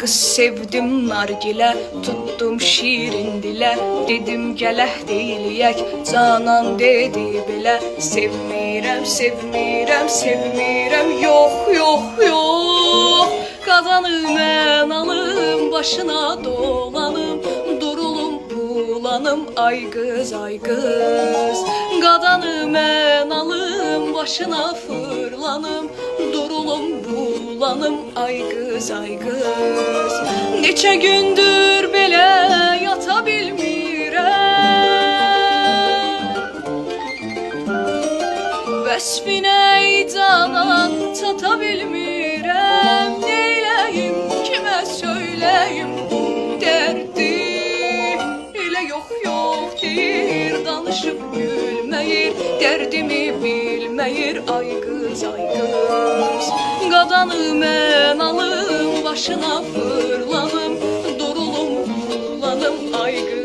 Qız sevdim nargilə, tuttum şirin dilə. Dedim gələh deyiliyək, canan dedi belə. Sevmirəm, sevmirəm, sevmirəm, yox, yox, yox. Qadanı mən alım, başına dolanım, durulum, bulanım, ay qız, ay qız. Qadanı mən alım, başına fırlanım, durulum, bulanım, ay qız, ay qız. Neçə gündür belə yata bilmirəm, vəsfinə canan çata bilmirəm. Neyləyim, kimə söyləyim bu dərdi? Elə yox, yox deyir, danışıb gülməyir, dərdimi bilməyir, ay qız, ay qız. Qadanı mən alım, başına fırlanım, durulum, bulanım, ay qız.